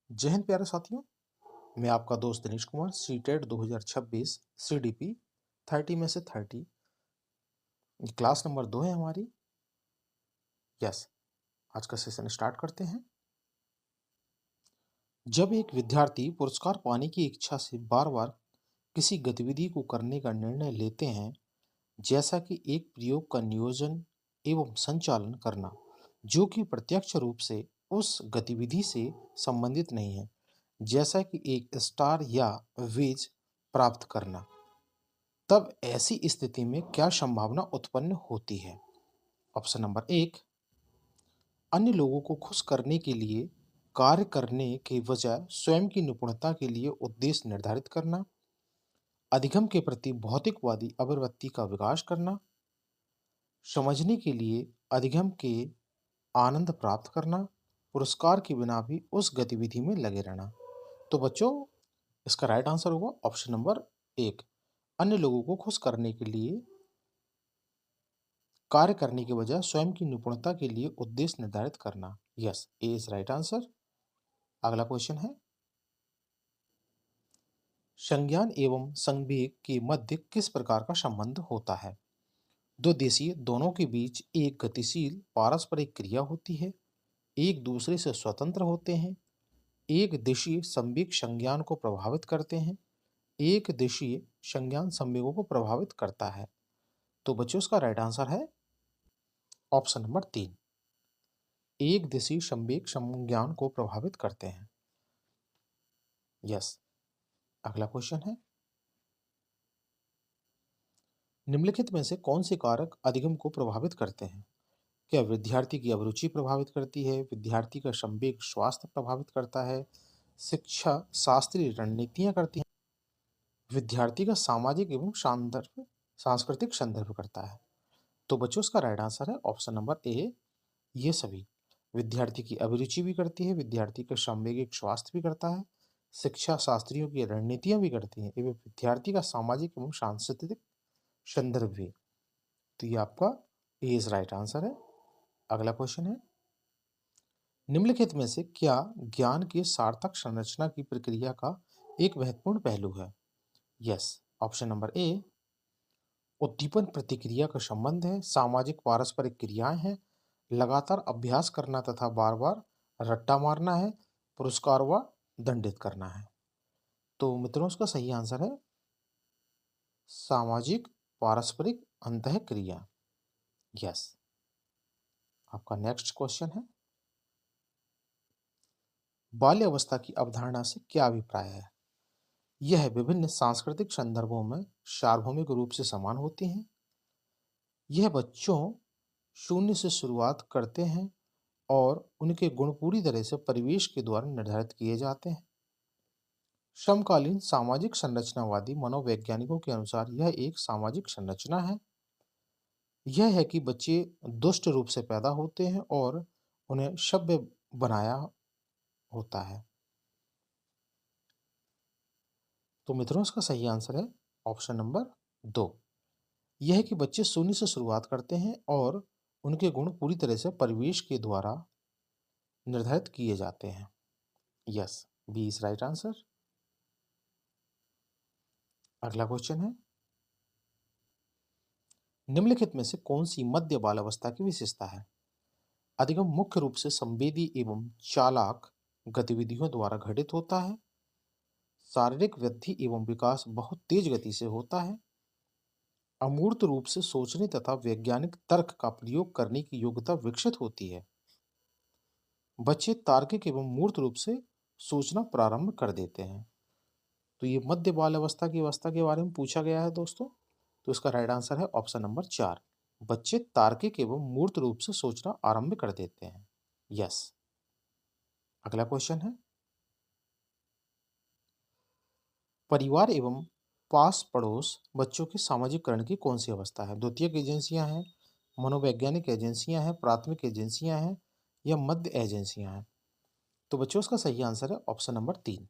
जय हिंद प्यारे साथियों। मैं आपका दोस्त दिनेश कुमार सीटेट 2026 CDP 30 में से 30 क्लास नंबर 2 है हमारी। यस, आज का सेशन स्टार्ट करते हैं। जब एक विद्यार्थी पुरस्कार पाने की इच्छा से बार बार किसी गतिविधि को करने का निर्णय लेते हैं, जैसा कि एक प्रयोग का नियोजन एवं संचालन करना, जो कि प्रत्यक्ष रूप से उस गतिविधि से संबंधित नहीं है, जैसा कि एक स्टार या वेज प्राप्त करना, तब ऐसी स्थिति में क्या संभावना उत्पन्न होती है? ऑप्शन नंबर 1, अन्य लोगों को खुश करने के लिए कार्य करने के बजाय स्वयं की निपुणता के लिए उद्देश्य निर्धारित करना, अधिगम के प्रति भौतिकवादी अभिव्यक्ति का विकास करना, समझने के लिए अधिगम के आनंद प्राप्त करना, पुरस्कार के बिना भी उस गतिविधि में लगे रहना। तो बच्चों, इसका राइट आंसर होगा ऑप्शन नंबर 1, अन्य लोगों को खुश करने के लिए कार्य करने के बजाय स्वयं की निपुणता के लिए उद्देश्य निर्धारित करना। Yes, A is right answer. अगला क्वेश्चन है, संज्ञान एवं संवेग के मध्य किस प्रकार का संबंध होता है? दो देशीय दोनों के बीच एक गतिशील पारस्परिक क्रिया होती है, एक दूसरे से स्वतंत्र होते हैं, एक देशीय संवेग संज्ञान को प्रभावित करते हैं, एक देशीय संज्ञान संवेगों को प्रभावित करता है। तो बच्चों, इसका राइट आंसर है ऑप्शन नंबर 3, एक देशीय संवेग संज्ञान को प्रभावित करते हैं। यस। अगला क्वेश्चन है, निम्नलिखित में से कौन से कारक अधिगम को प्रभावित करते हैं? क्या विद्यार्थी की अभिरुचि प्रभावित करती है, विद्यार्थी का संवेग स्वास्थ्य प्रभावित करता है, शिक्षा शास्त्रीय रणनीतियां करती हैं, विद्यार्थी का सामाजिक एवं सांस्कृतिक संदर्भ करता है? तो बच्चों, इसका राइट आंसर है ऑप्शन नंबर ए, ये सभी। विद्यार्थी की अभिरुचि भी करती है, विद्यार्थी का सामवेगिक स्वास्थ्य भी करता है, शिक्षा शास्त्रियों की रणनीतियां भी करती हैं, एवं विद्यार्थी का सामाजिक एवं सांस्कृतिक संदर्भ भी। तो ये आपका ए इज राइट आंसर है। अगला क्वेश्चन है, निम्नलिखित में से क्या ज्ञान की सार्थक संरचना की प्रक्रिया का एक महत्वपूर्ण पहलू है? यस, ऑप्शन नंबर ए, उद्दीपन प्रतिक्रिया का संबंध है, सामाजिक पारस्परिक क्रियाएं हैं, लगातार अभ्यास करना तथा बार बार रट्टा मारना है, पुरस्कार व दंडित करना है। तो मित्रों, इसका सही आंसर है सामाजिक पारस्परिक अंतःक्रिया। यस। आपका नेक्स्ट क्वेश्चन है, बाल्य अवस्था की अवधारणा से क्या अभिप्राय है? यह विभिन्न सांस्कृतिक संदर्भों में सार्वभौमिक रूप से समान होती हैं। यह बच्चों शून्य से शुरुआत करते हैं और उनके गुण पूरी तरह से परिवेश के द्वारा निर्धारित किए जाते हैं। समकालीन सामाजिक संरचनावादी मनोवैज्ञानिकों के अनुसार यह एक सामाजिक संरचना है। यह है कि बच्चे दुष्ट रूप से पैदा होते हैं और उन्हें सभ्य बनाया होता है। तो मित्रों, इसका सही आंसर है ऑप्शन नंबर 2। यह है कि बच्चे शून्य से शुरुआत करते हैं और उनके गुण पूरी तरह से परिवेश के द्वारा निर्धारित किए जाते हैं। Yes, B is right answer. अगला क्वेश्चन है, निम्नलिखित में से कौन सी मध्य बाल अवस्था की विशेषता है? अधिगम मुख्य रूप से संवेदी एवं चालाक गतिविधियों द्वारा घटित होता है। शारीरिक वृद्धि एवं विकास बहुत तेज गति से होता है। अमूर्त रूप से सोचने तथा वैज्ञानिक तर्क का प्रयोग करने की योग्यता विकसित होती है। बच्चे तार्किक एवं मूर्त रूप से सोचना प्रारंभ कर देते हैं। तो ये मध्य बाल अवस्था की अवस्था के बारे में पूछा गया है दोस्तों। तो इसका राइट आंसर है ऑप्शन नंबर 4, बच्चे तार्किक एवं मूर्त रूप से सोचना आरंभ कर देते हैं। यस। अगला क्वेश्चन है, परिवार एवं पास पड़ोस बच्चों के सामाजिककरण की कौन सी अवस्था है? द्वितीयक एजेंसियां हैं, मनोवैज्ञानिक एजेंसियां हैं, प्राथमिक एजेंसियां हैं, या मध्य एजेंसियां हैं? तो बच्चों, इसका सही आंसर है ऑप्शन नंबर 3,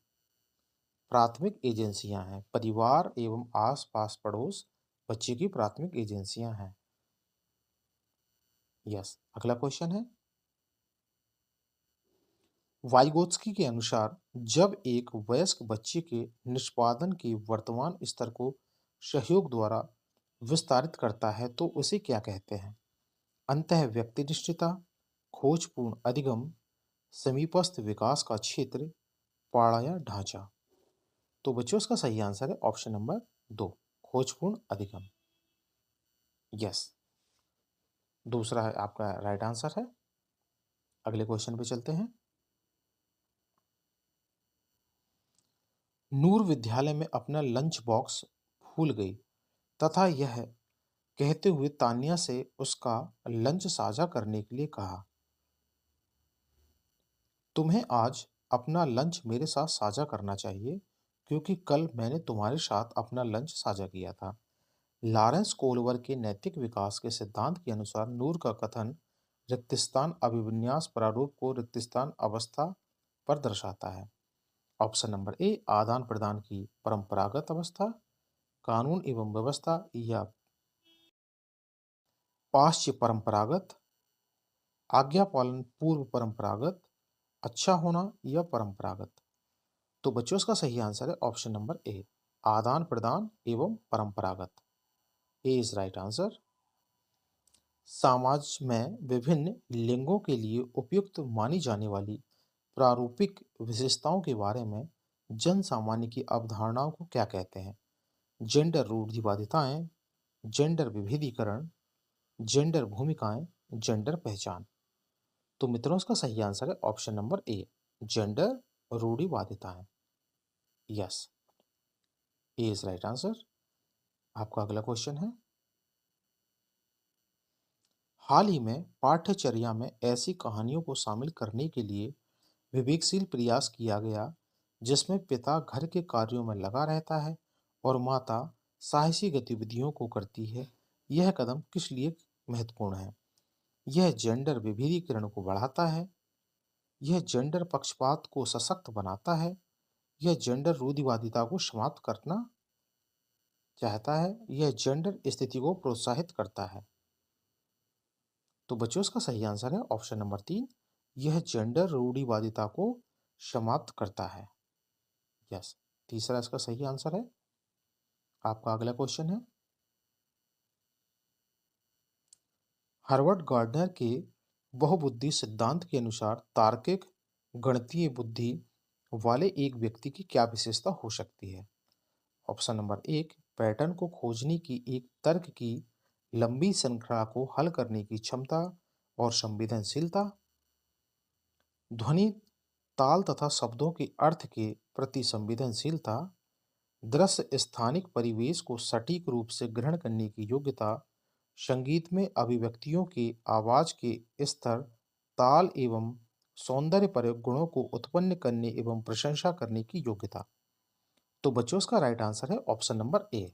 प्राथमिक एजेंसियां हैं। परिवार एवं आस पास पड़ोस बच्चे की प्राथमिक एजेंसियां हैं। यस। अगला क्वेश्चन है, वाइगोत्स्की के अनुसार जब एक वयस्क बच्चे के निष्पादन के वर्तमान स्तर को सहयोग द्वारा विस्तारित करता है तो उसे क्या कहते हैं? अंतः व्यक्तिनिष्ठता, खोजपूर्ण अधिगम, समीपस्थ विकास का क्षेत्र, पाड़ा या ढांचा। तो बच्चों इसका सही आंसर है ऑप्शन नंबर 2, खोजपूर्ण अधिगम। यस, दूसरा है आपका राइट आंसर है। अगले क्वेश्चन पे चलते हैं। नूर विद्यालय में अपना लंच बॉक्स भूल गई तथा यह कहते हुए तान्या से उसका लंच साझा करने के लिए कहा, तुम्हें आज अपना लंच मेरे साथ साझा करना चाहिए क्योंकि कल मैंने तुम्हारे साथ अपना लंच साझा किया था। लॉरेंस कोलवर के नैतिक विकास के सिद्धांत के अनुसार नूर का कथन रिक्तस्थान अभिविन्यास प्रारूप को रिक्तस्थान अवस्था पर दर्शाता है। ऑप्शन नंबर ए आदान प्रदान की परंपरागत अवस्था, कानून एवं व्यवस्था या पाश्चात्य परंपरागत, आज्ञा पालन पूर्व परंपरागत, अच्छा होना या परंपरागत। तो बच्चों इसका सही आंसर है ऑप्शन नंबर ए आदान प्रदान एवं परंपरागत। ए इज राइट आंसर। समाज में विभिन्न लिंगों के लिए उपयुक्त मानी जाने वाली प्रारूपिक विशेषताओं के बारे में जन सामान्य की अवधारणाओं को क्या कहते हैं? जेंडर रूढ़िवादिताएं, जेंडर विभेदीकरण, जेंडर भूमिकाएं, जेंडर पहचान। तो मित्रों इसका सही आंसर है ऑप्शन नंबर ए जेंडर रूढ़िवादिताएं। Yes, A is right answer. आपका अगला क्वेश्चन है, हाल ही में पाठ्यचर्या में ऐसी कहानियों को शामिल करने के लिए विवेकशील प्रयास किया गया जिसमें पिता घर के कार्यों में लगा रहता है और माता साहसी गतिविधियों को करती है। यह कदम किस लिए महत्वपूर्ण है? यह जेंडर विभेदीकरण को बढ़ाता है, यह जेंडर पक्षपात को सशक्त बनाता है, यह जेंडर रूढ़िवादिता को समाप्त करना चाहता है, यह जेंडर स्थिति को प्रोत्साहित करता है। तो बच्चों इसका सही आंसर है ऑप्शन नंबर 3, यह जेंडर रूढ़िवादिता को समाप्त करता है। यस, तीसरा इसका सही आंसर है। आपका अगला क्वेश्चन है, हार्वर्ड गार्डनर के बहुबुद्धि सिद्धांत के अनुसार तार्किक गणितीय बुद्धि वाले एक व्यक्ति की क्या विशेषता हो सकती है? ऑप्शन नंबर 1, पैटर्न को खोजने की एक तर्क की लंबी श्रृंखला को हल करने की क्षमता और संवेदनशीलता, ध्वनि, ताल तथा शब्दों के अर्थ के प्रति संवेदनशीलता, दृश्य स्थानिक परिवेश को सटीक रूप से ग्रहण करने की योग्यता, संगीत में अभिव्यक्तियों के आवाज के स्तर, ताल एवं सौंदर्य प्रयोग गुणों को उत्पन्न करने एवं प्रशंसा करने की योग्यता। तो बच्चों इसका राइट आंसर है ऑप्शन नंबर ए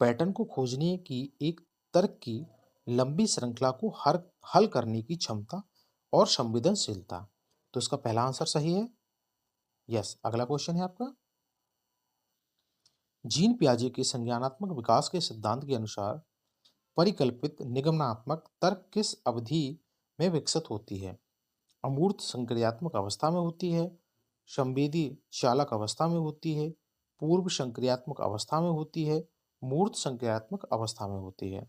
पैटर्न को खोजने की एक तर्क की लंबी श्रृंखला को हर हल करने की क्षमता और संवेदनशीलता। तो इसका पहला आंसर सही है। यस, अगला क्वेश्चन है आपका, जीन पियाजे के संज्ञानात्मक विकास के सिद्धांत के अनुसार परिकल्पित निगमनात्मक तर्क किस अवधि में विकसित होती है? अमूर्त संक्रियात्मक अवस्था में होती है, संवेदी चालक अवस्था में होती है, पूर्व संक्रियात्मक अवस्था में होती है, मूर्त संक्रियात्मक अवस्था में होती है।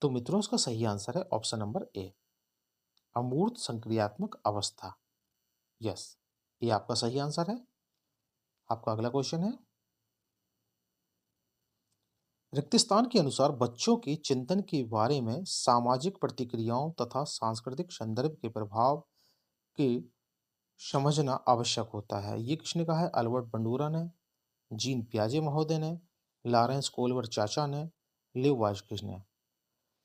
तो मित्रों इसका सही आंसर है ऑप्शन नंबर ए अमूर्त संक्रियात्मक अवस्था। यस, ये आपका सही आंसर है। आपका अगला क्वेश्चन है, रिक्तस्थान के अनुसार बच्चों के चिंतन के बारे में सामाजिक प्रतिक्रियाओं तथा सांस्कृतिक संदर्भ के प्रभाव के समझना आवश्यक होता है। ये किसने कहा है? अल्बर्ट बंडूरा ने, जीन पियाजे महोदय ने, लॉरेंस कोल्वर चाचा ने, लिव वाशकिश ने।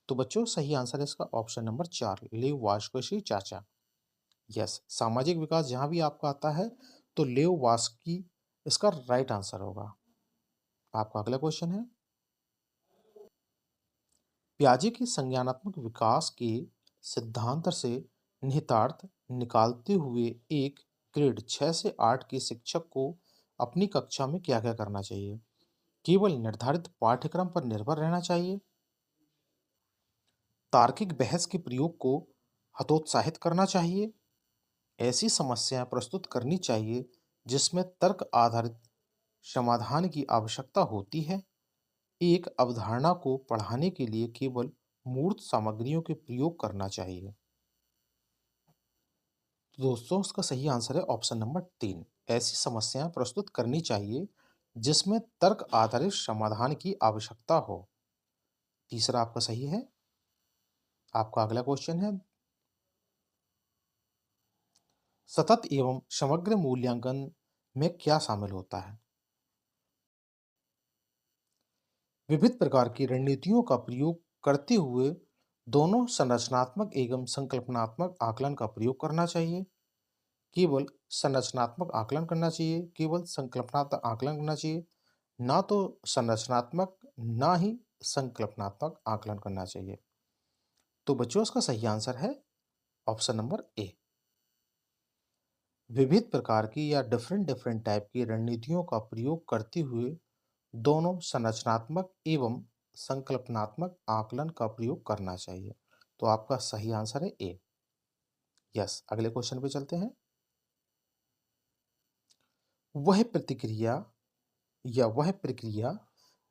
तो बच्चों सही आंसर है इसका ऑप्शन नंबर 4, लिव वाशकिशी चाचा। यस, सामाजिक विकास जहां भी आपका आता है तो लिव वास्की इसका राइट आंसर होगा। आपका अगला क्वेश्चन है, पियाजे के संज्ञानात्मक विकास के सिद्धांत से निहितार्थ निकालते हुए एक ग्रेड 6 से 8 के शिक्षक को अपनी कक्षा में क्या क्या करना चाहिए? केवल निर्धारित पाठ्यक्रम पर निर्भर रहना चाहिए, तार्किक बहस के प्रयोग को हतोत्साहित करना चाहिए, ऐसी समस्याएं प्रस्तुत करनी चाहिए जिसमें तर्क आधारित समाधान की आवश्यकता होती है। एक अवधारणा को पढ़ाने के लिए केवल मूर्त सामग्रियों के प्रयोग करना चाहिए। तो दोस्तों, इसका सही आंसर है ऑप्शन नंबर 3। ऐसी समस्याएं प्रस्तुत करनी चाहिए जिसमें तर्क आधारित समाधान की आवश्यकता हो। तीसरा आपका सही है। आपका अगला क्वेश्चन है, सतत एवं समग्र मूल्यांकन में क्या शामिल होता है? विविध प्रकार की रणनीतियों का प्रयोग करते हुए दोनों संरचनात्मक एवं संकल्पनात्मक आकलन का प्रयोग करना चाहिए। केवल संरचनात्मक आकलन करना चाहिए, केवल संकल्पनात्मक आकलन करना चाहिए, ना तो संरचनात्मक ना ही संकल्पनात्मक आकलन करना चाहिए। तो बच्चों, इसका सही आंसर है ऑप्शन नंबर ए। विविध प्रकार की या डिफरेंट डिफरेंट टाइप की रणनीतियों का प्रयोग करते हुए दोनों संरचनात्मक एवं संकल्पनात्मक आकलन का प्रयोग करना चाहिए। तो आपका सही आंसर है ए। यस, अगले क्वेश्चन पे चलते हैं। वह प्रतिक्रिया या वह प्रक्रिया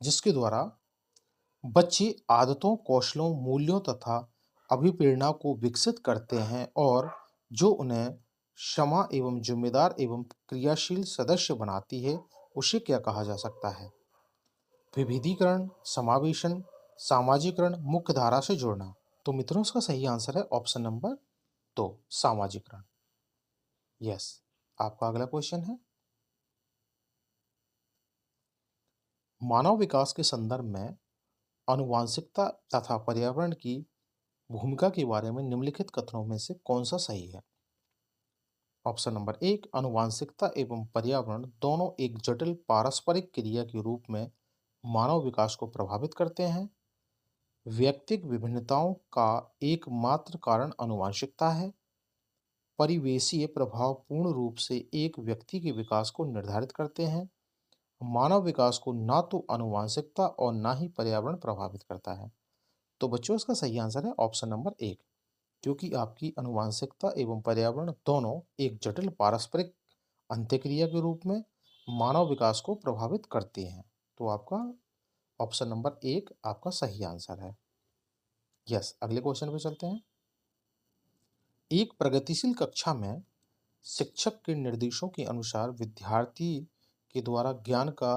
जिसके द्वारा बच्चे आदतों, कौशलों, मूल्यों तथा अभिप्रेरणा को विकसित करते हैं और जो उन्हें क्षमा एवं जिम्मेदार एवं क्रियाशील सदस्य बनाती है, उसे क्या कहा जा सकता है? विविधीकरण, समावेशन, सामाजिकरण, मुख्य धारा से जोड़ना। तो मित्रों, इसका सही आंसर है ऑप्शन नंबर 2, सामाजिकरण। यस, आपका अगला क्वेश्चन है, मानव विकास के संदर्भ में आनुवांशिकता तथा पर्यावरण की भूमिका के बारे में निम्नलिखित कथनों में से कौन सा सही है? ऑप्शन नंबर 1, आनुवांशिकता एवं पर्यावरण दोनों एक जटिल पारस्परिक क्रिया के रूप में मानव विकास को प्रभावित करते हैं। व्यक्तिगत विभिन्नताओं का एकमात्र कारण आनुवांशिकता है। परिवेशीय प्रभाव पूर्ण रूप से एक व्यक्ति के विकास को निर्धारित करते हैं। मानव विकास को ना तो आनुवांशिकता और ना ही पर्यावरण प्रभावित करता है। तो बच्चों, इसका सही आंसर है ऑप्शन नंबर 1, क्योंकि आपकी आनुवांशिकता एवं पर्यावरण दोनों एक जटिल पारस्परिक अंत्यक्रिया के रूप में मानव विकास को प्रभावित करते हैं। तो आपका ऑप्शन नंबर 1 आपका सही आंसर है। यस, अगले क्वेश्चन पे चलते हैं। एक प्रगतिशील कक्षा में शिक्षक के निर्देशों के अनुसार विद्यार्थी के द्वारा ज्ञान का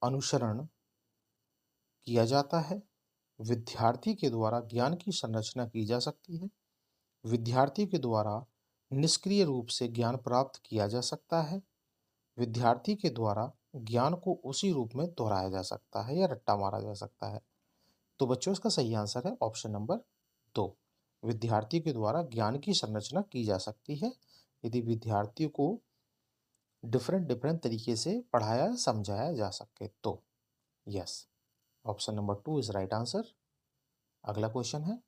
अनुसरण किया जाता है। विद्यार्थी के द्वारा ज्ञान की संरचना की जा सकती है। विद्यार्थी के द्वारा निष्क्रिय रूप से ज्ञान प्राप्त किया जा सकता है। विद्यार्थी के द्वारा ज्ञान को उसी रूप में दोहराया जा सकता है या रट्टा मारा जा सकता है। तो बच्चों, इसका सही आंसर है ऑप्शन नंबर 2। विद्यार्थी के द्वारा ज्ञान की संरचना की जा सकती है यदि विद्यार्थियों को डिफरेंट डिफरेंट तरीके से पढ़ाया समझाया जा सके तो। Yes, option number 2 is right answer. अगला क्वेश्चन है,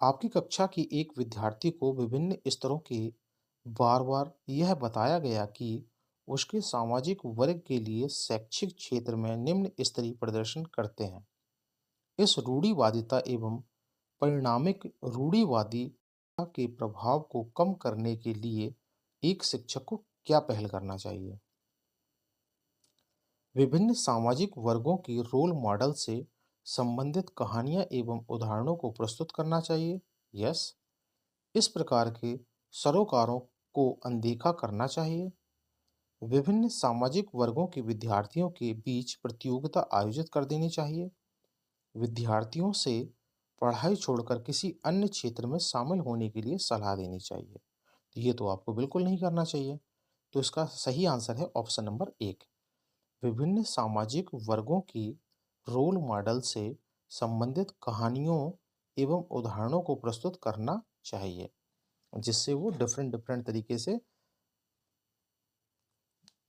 आपकी कक्षा की एक विद्यार्थी को विभिन्न स्तरों के बार बार यह बताया गया कि उसके सामाजिक वर्ग के लिए शैक्षिक क्षेत्र में निम्न स्तरीय प्रदर्शन करते हैं। इस रूढ़िवादिता एवं परिणामिक रूढ़िवादी के प्रभाव को कम करने के लिए एक शिक्षक को क्या पहल करना चाहिए? विभिन्न सामाजिक वर्गों के रोल मॉडल से संबंधित कहानियां एवं उदाहरणों को प्रस्तुत करना चाहिए। यस, इस प्रकार के सरोकारों को अनदेखा करना चाहिए। विभिन्न सामाजिक वर्गों के विद्यार्थियों के बीच प्रतियोगिता आयोजित कर देनी चाहिए। विद्यार्थियों से पढ़ाई छोड़कर किसी अन्य क्षेत्र में शामिल होने के लिए सलाह देनी चाहिए। तो ये तो आपको बिल्कुल नहीं करना चाहिए। तो इसका सही आंसर है ऑप्शन नंबर 1। विभिन्न सामाजिक वर्गों की रोल मॉडल से संबंधित कहानियों एवं उदाहरणों को प्रस्तुत करना चाहिए, जिससे वो डिफरेंट डिफरेंट तरीके से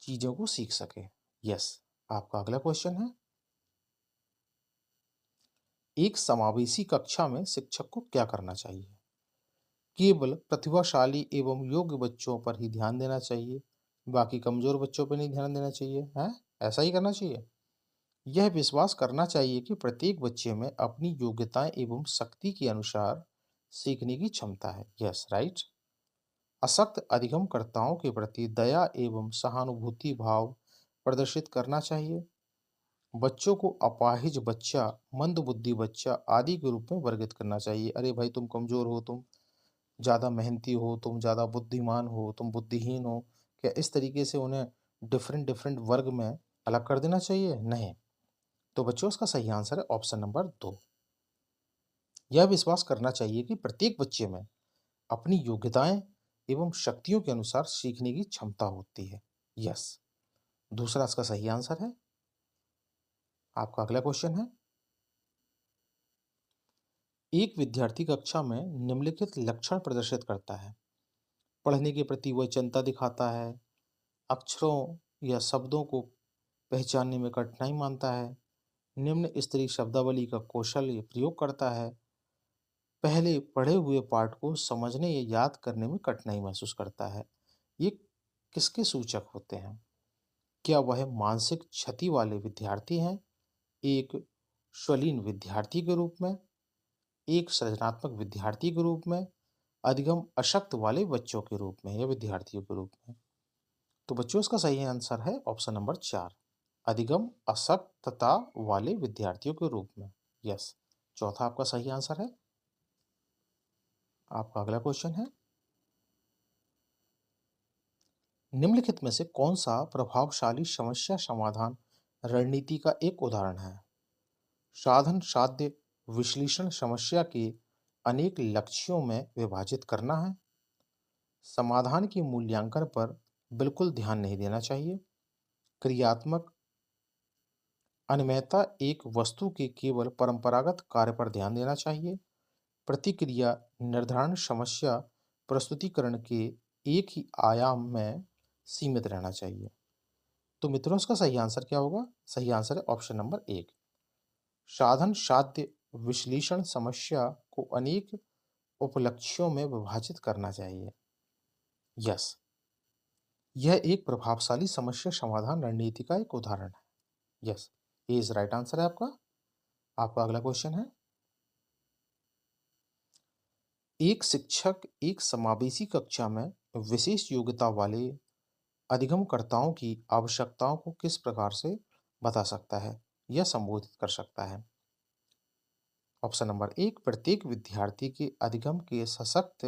चीज़ों को सीख सके। यस, आपका अगला क्वेश्चन है, एक समावेशी कक्षा में शिक्षक को क्या करना चाहिए? केवल प्रतिभाशाली एवं योग्य बच्चों पर ही ध्यान देना चाहिए, बाकी कमजोर बच्चों पर नहीं ध्यान देना चाहिए, है ऐसा ही करना चाहिए। यह विश्वास करना चाहिए कि प्रत्येक बच्चे में अपनी योग्यताएं एवं शक्ति के अनुसार सीखने की क्षमता है। Yes, right. असक्त अधिगमकर्ताओं के प्रति दया एवं सहानुभूति भाव प्रदर्शित करना चाहिए। बच्चों को अपाहिज बच्चा, मंदबुद्धि बच्चा आदि के रूप में वर्गित करना चाहिए। अरे भाई, तुम कमजोर हो, तुम ज़्यादा मेहनती हो, तुम ज़्यादा बुद्धिमान हो, तुम बुद्धिहीन हो। क्या इस तरीके से उन्हें डिफरेंट डिफरेंट वर्ग में अलग कर देना चाहिए? नहीं। तो बच्चों, इसका सही आंसर है ऑप्शन नंबर 2। यह विश्वास करना चाहिए कि प्रत्येक बच्चे में अपनी योग्यताएं एवं शक्तियों के अनुसार सीखने की क्षमता होती है। यस, दूसरा इसका सही आंसर है। आपका अगला क्वेश्चन है, एक विद्यार्थी कक्षा में निम्नलिखित लक्षण प्रदर्शित करता है। पढ़ने के प्रति वह चिंता दिखाता है, अक्षरों या शब्दों को पहचानने में कठिनाई मानता है, निम्न स्तरीय शब्दावली का कौशल या प्रयोग करता है, पहले पढ़े हुए पाठ को समझने या याद करने में कठिनाई महसूस करता है। ये किसके सूचक होते हैं? क्या वह मानसिक क्षति वाले विद्यार्थी हैं, एक शालीन विद्यार्थी के रूप में, एक सृजनात्मक विद्यार्थी के रूप में, अधिगम अशक्त वाले बच्चों के रूप में या विद्यार्थियों के रूप में? तो बच्चों, इसका सही आंसर है ऑप्शन नंबर 4, अधिगम अशक्तता वाले विद्यार्थियों के रूप में। यस, चौथा आपका सही आंसर है। आपका अगला क्वेश्चन है, निम्नलिखित में से कौन सा प्रभावशाली समस्या समाधान रणनीति का एक उदाहरण है? साधन साध्य विश्लेषण समस्या के अनेक लक्ष्यों में विभाजित करना है, समाधान के मूल्यांकन पर बिल्कुल ध्यान नहीं देना चाहिए, क्रियात्मक अनम्यता एक वस्तु के केवल परंपरागत कार्य पर ध्यान देना चाहिए, प्रतिक्रिया निर्धारण समस्या प्रस्तुतिकरण के एक ही आयाम में सीमित रहना चाहिए। तो मित्रों, इसका सही आंसर क्या होगा? सही आंसर है ऑप्शन नंबर 1, साधन साध्य विश्लेषण समस्या को अनेक उपलक्ष्यों में विभाजित करना चाहिए। यस, यह एक प्रभावशाली समस्या समाधान रणनीति का एक उदाहरण है। यस, ये इज राइट आंसर है आपका। आपका अगला क्वेश्चन है, एक शिक्षक एक समावेशी कक्षा में विशेष योग्यता वाले अधिगमकर्ताओं की आवश्यकताओं को किस प्रकार से बता सकता है या संबोधित कर सकता है? ऑप्शन नंबर 1, प्रत्येक विद्यार्थी के अधिगम के सशक्त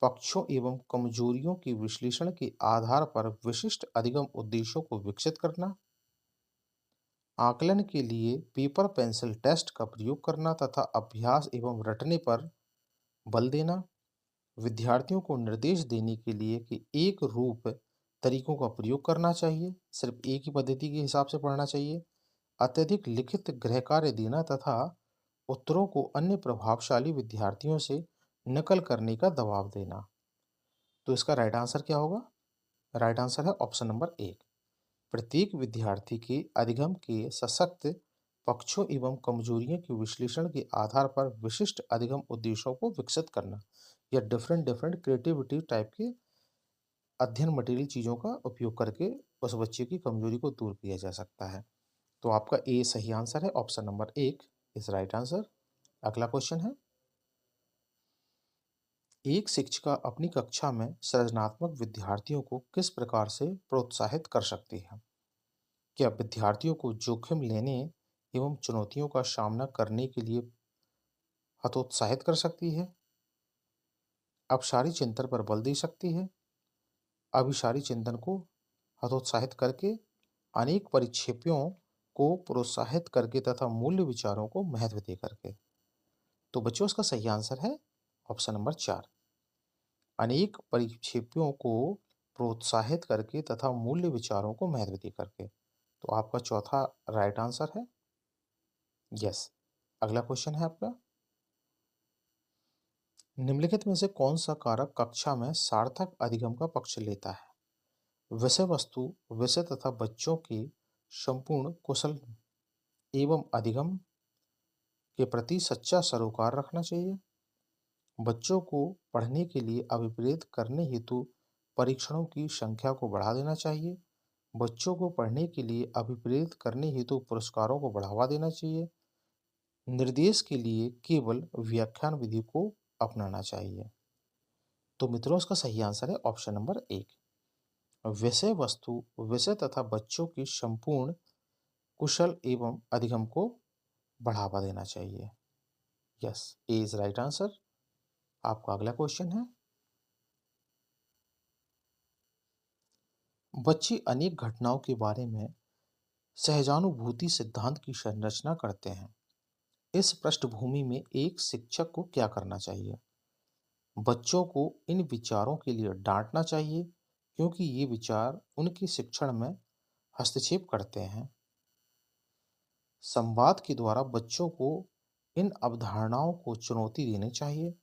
पक्षों एवं कमजोरियों के विश्लेषण के आधार पर विशिष्ट अधिगम उद्देश्यों को विकसित करना, आकलन के लिए पेपर पेंसिल टेस्ट का प्रयोग करना तथा अभ्यास एवं रटने पर बल देना, विद्यार्थियों को निर्देश देने के लिए कि एक रूप तरीकों का प्रयोग करना चाहिए, सिर्फ एक ही पद्धति के हिसाब से पढ़ना चाहिए, अत्यधिक लिखित गृह कार्य देना तथा उत्तरों को अन्य प्रभावशाली विद्यार्थियों से नकल करने का दबाव देना। तो इसका राइट आंसर क्या होगा? राइट आंसर है ऑप्शन नंबर 1, प्रत्येक विद्यार्थी के अधिगम के सशक्त पक्षों एवं कमजोरियों के विश्लेषण के आधार पर विशिष्ट अधिगम उद्देश्यों को विकसित करना, या डिफरेंट डिफरेंट क्रिएटिविटी टाइप के अध्ययन मटेरियल चीज़ों का उपयोग करके उस बच्चे की कमजोरी को दूर किया जा सकता है। तो आपका ए सही आंसर है, option number 1 is right answer. अगला क्वेश्चन है, एक शिक्षिका अपनी कक्षा में सृजनात्मक विद्यार्थियों को किस प्रकार से प्रोत्साहित कर सकती है? क्या विद्यार्थियों को जोखिम लेने एवं चुनौतियों का सामना करने के लिए हतोत्साहित कर सकती है, अपसारी चिंतन पर बल दे सकती है, अभिसारी चिंतन को हतोत्साहित करके, अनेक परिक्षेपियों को प्रोत्साहित करके तथा मूल्य विचारों को महत्व दे करके? तो बच्चों, इसका सही आंसर है ऑप्शन नंबर 4, अनेक परिक्षेपियों को प्रोत्साहित करके तथा मूल्य विचारों को महत्व दे करके। तो आपका चौथा राइट आंसर है। यस, अगला क्वेश्चन है आपका, निम्नलिखित में से कौन सा कारक कक्षा में सार्थक अधिगम का पक्ष लेता है? विषय वस्तु, विषय तथा बच्चों की संपूर्ण कुशल एवं अधिगम के प्रति सच्चा सरोकार रखना चाहिए, बच्चों को पढ़ने के लिए अभिप्रेरित करने हेतु परीक्षणों की संख्या को बढ़ा देना चाहिए, बच्चों को पढ़ने के लिए अभिप्रेरित करने हेतु पुरस्कारों को बढ़ावा देना चाहिए, निर्देश के लिए केवल व्याख्यान विधि को अपनाना चाहिए। तो मित्रों इसका सही आंसर है ऑप्शन नंबर 1। विषय वस्तु, विषय तथा बच्चों की संपूर्ण कुशल एवं अधिगम को बढ़ावा देना चाहिए। Yes, A is right answer. आपका अगला क्वेश्चन है, बच्चे अनेक घटनाओं के बारे में सहजानुभूति सिद्धांत की संरचना करते हैं। इस पृष्ठभूमि में एक शिक्षक को क्या करना चाहिए? बच्चों को इन विचारों के लिए डांटना चाहिए क्योंकि ये विचार उनके शिक्षण में हस्तक्षेप करते हैं। संवाद के द्वारा बच्चों को इन अवधारणाओं को चुनौती देनी चाहिए।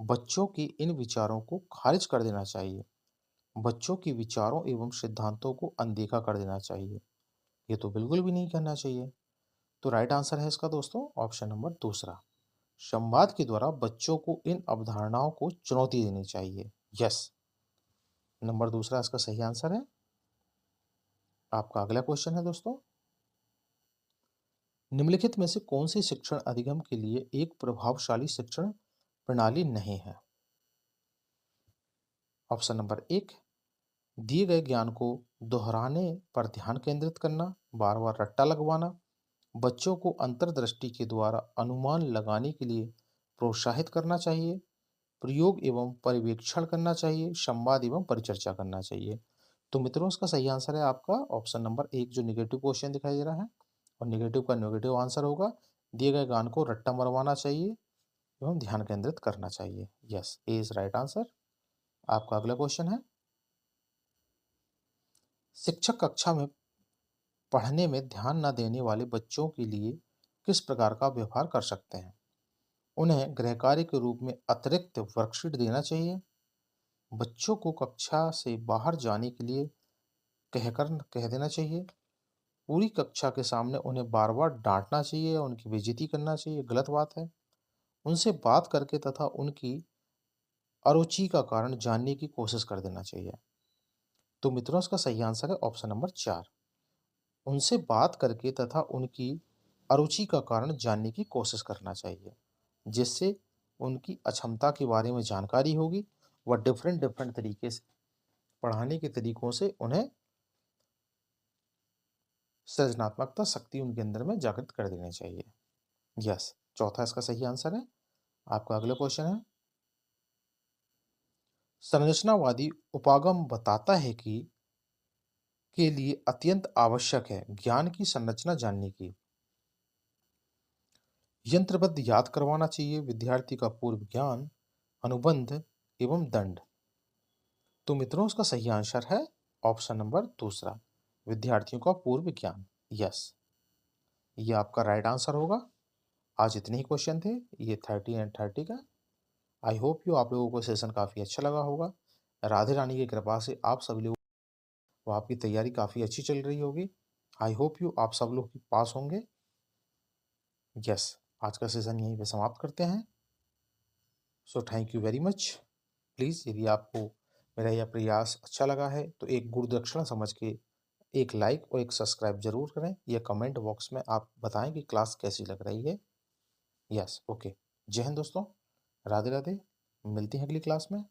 बच्चों के इन विचारों को खारिज कर देना चाहिए। बच्चों के विचारों एवं सिद्धांतों को अनदेखा कर देना चाहिए। ये तो बिल्कुल भी नहीं करना चाहिए। तो राइट आंसर है इसका दोस्तों ऑप्शन नंबर दूसरा। संवाद के द्वारा बच्चों को इन अवधारणाओं को चुनौती देनी चाहिए। यस, नंबर दूसरा इसका सही आंसर है। आपका अगला क्वेश्चन है दोस्तों, निम्नलिखित में से कौन सी शिक्षण अधिगम के लिए एक प्रभावशाली शिक्षण प्रणाली नहीं है? ऑप्शन नंबर 1, दिए गए ज्ञान को दोहराने पर ध्यान केंद्रित करना, बार बार रट्टा लगवाना, बच्चों को अंतर्दृष्टि के द्वारा अनुमान लगाने के लिए प्रोत्साहित करना चाहिए, प्रयोग एवं पर्यवेक्षण करना चाहिए, संवाद एवं परिचर्चा करना चाहिए। तो मित्रों इसका सही आंसर है आपका ऑप्शन नंबर 1 जो नेगेटिव क्वेश्चन दिखाई दे रहा है, और नेगेटिव का नेगेटिव आंसर होगा दिए गए ज्ञान को रट्टा मरवाना चाहिए एवं ध्यान केंद्रित करना चाहिए। Yes, A is right answer. आपका अगला क्वेश्चन है, शिक्षक कक्षा में पढ़ने में ध्यान न देने वाले बच्चों के लिए किस प्रकार का व्यवहार कर सकते हैं? उन्हें गृहकार्य के रूप में अतिरिक्त वर्कशीट देना चाहिए, बच्चों को कक्षा से बाहर जाने के लिए कह देना चाहिए, पूरी कक्षा के सामने उन्हें बार बार डांटना चाहिए, उनकी बेइज्जती करना चाहिए, गलत बात है, उनसे बात करके तथा उनकी अरुचि का कारण जानने की कोशिश कर देना चाहिए। तो मित्रों इसका सही आंसर है ऑप्शन नंबर 4, उनसे बात करके तथा उनकी अरुचि का कारण जानने की कोशिश करना चाहिए, जिससे उनकी अक्षमता के बारे में जानकारी होगी। वह डिफरेंट डिफरेंट तरीके से पढ़ाने के तरीकों से उन्हें सृजनात्मकता शक्ति उनके अंदर में जागृत कर देनी चाहिए। यस, चौथा इसका सही आंसर है। आपका अगला क्वेश्चन है, संरचनावादी उपागम बताता है कि के लिए अत्यंत आवश्यक है ज्ञान की संरचना जानने की, यंत्रबद्ध याद करवाना चाहिए विद्यार्थी का पूर्व ज्ञान, अनुबंध एवं दंड। तो मित्रों उसका सही आंसर है ऑप्शन नंबर दूसरा, विद्यार्थियों का पूर्व ज्ञान। यस, ये आपका राइट आंसर होगा। आज इतने ही क्वेश्चन थे, ये 30 एंड 30 का। आई होप यू आप लोगों को सेशन काफ़ी अच्छा लगा होगा। राधे रानी की कृपा से आप सभी लोग वो आपकी तैयारी काफ़ी अच्छी चल रही होगी। आई होप यू आप सब लोग पास होंगे। यस, आज का सेशन यहीं पे समाप्त करते हैं। So thank you very much. Please यदि आपको मेरा यह प्रयास अच्छा लगा है तो एक गुरुदक्षिणा समझ के एक लाइक और एक सब्सक्राइब जरूर करें। यह कमेंट बॉक्स में आप बताएं कि क्लास कैसी लग रही है। Yes, okay. जय हिंद दोस्तों, राधे राधे। मिलते हैं अगली क्लास में।